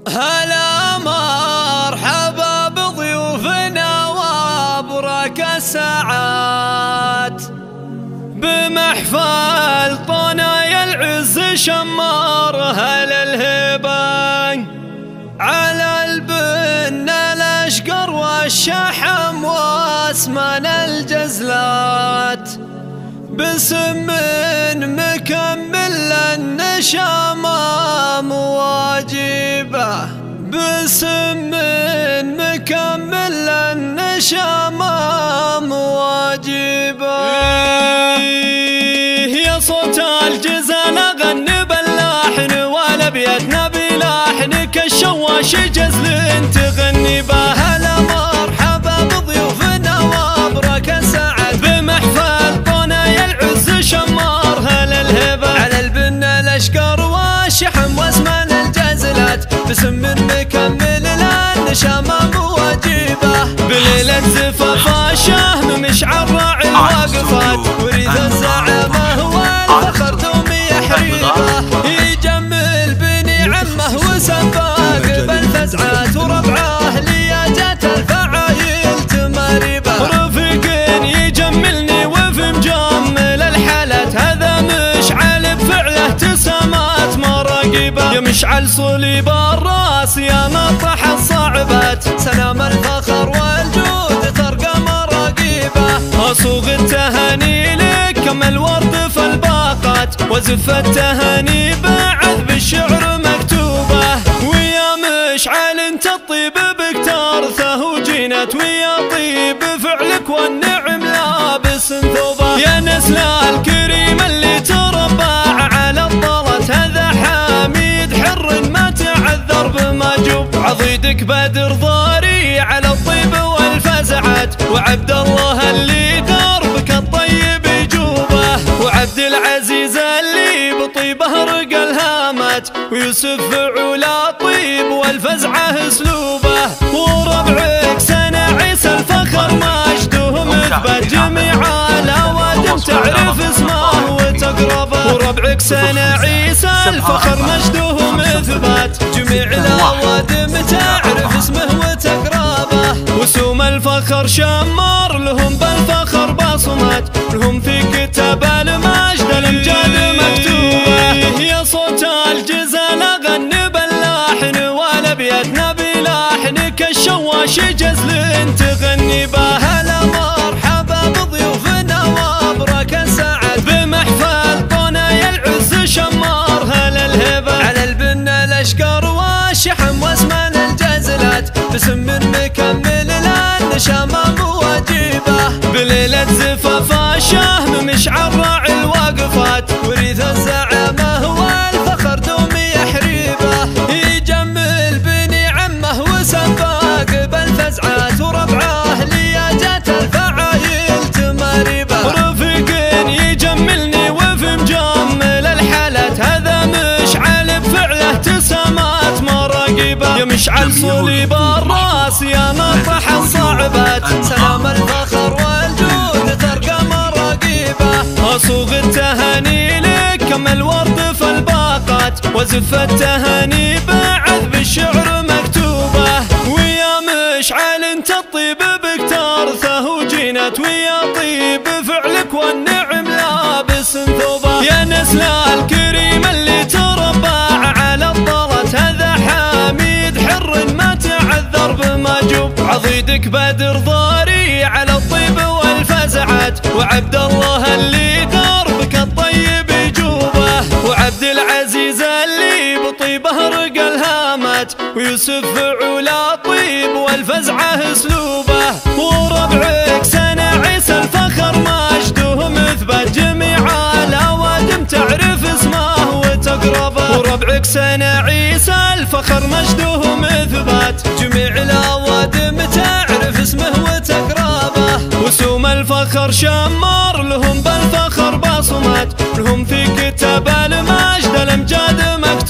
هلا مرحبا بضيوفنا وابرك الساعات بمحفل طنايا العز شمار هل الهبة على البن الاشقر والشحم واسمان الجزلات بسم مكمل النشامة مواجبه بسم مكمل النشامة مواجبه يا صوت الجزال غني باللحن والابياتنا بلحنك الشواش جزل تغني به. هلا مرحبا بضيوفنا وابرك السعد بمحفل طنايا العز شمار هل الهبة على البن الاشقر والشحم واسمان الجزلات بسم مكمل النشامة مواجبه بليلة زفاف الشهم مشعر راعي الواقفات وريث الزعامة هو الفخر دوم يحريبه يجمل بني عمه وسباق بالفزعات وربعه لياجات الفعايل تماريبه رفيق يجملني وفي مجمل الحالات هذا مشعل بفعله تسامات مراقبه يا مشعل صليب الراس يا نطح الصعبات سلام الفخر والجود ترقى مراقبه اصوغ التهاني لك كما الورد في الباقات وزف التهاني بعد بالشعر مكتوبه ويا مشعل انت الطيب بكتارثه وجينت ويا طيب فعلك والنعم لابس ثوبه يا نسل الكريم اللي تربى على الطلت هذا حميد حر ما تعذر بمجوب عضيدك بدر ضاري على الطيب والفزعات وعبد الله اللي دربك الطيب يجوبه وعبد العزيز اللي بطيبه رقى الهامات ويوسف علا طيب والفزعه اسلوبه وربعك سنة عيسى الفخر مجده مثبت جميع الاوادم تعرف اسمه وتقربه وربعك سنة عيسى الفخر مجده مثبت جميع الاوادم تعرف اسمه وتقربه وسوم الفخر شمار لهم بالفخر بصمات لهم في كتاب المجد الامجاد مكتوبه يا صوت الجزال غني باللحن والابياتنا بلحنك الشواش جزل تغني به. هلا مرحبا بضيوفنا وابرك السعد بمحفل طنايا العز شمار هل الهبه على البن الاشقر والشحم واسمان الجزلات بسم مكمل النشامة مواجبه بليلة زفاف الشهم مشعر راعي الواقفات وريث الزعامة هو الفخر دوم يحريبه يجمل بني عمه وسباق بالفزعات وربعه لياجات الفعايل تماريبه رفيق يجملني وفي مجمل الحالات هذا مشعل بفعله تسامات مراقبه يا مشعل صليب الراس يا نطح الصعبات سلام الفخر والجود ترقى مراقبه اصوغ التهاني لك كما الورد في الباقات وزف التهاني بعد بالشعر مكتوبه ويا مشعل انت الطيب بكتارثه وجينت ويا طيب فعلك والنعم لابس ثوبه يا نسل الكريم اللي تربى على الطلت هذا حميد حر ما تعذر بمجوب عضيدك بدر ضاري على الطيب والفزعات وعبد الله اللي دربك الطيب يجوبه وعبد العزيز اللي بطيبه رقى الهامات ويوسف علا طيب والفزعه اسلوبه وربعك سنة عيسى الفخر مجده مثبت جميع الاوادم تعرف اسمه وتقربه وربعك سنة عيسى الفخر مجده مثبت جميع الاوادم تعرف اسمه وتقربه وسوم الفخر شمار لهم بالفخر بصمات لهم في كتاب المجد الامجاد مكتوبه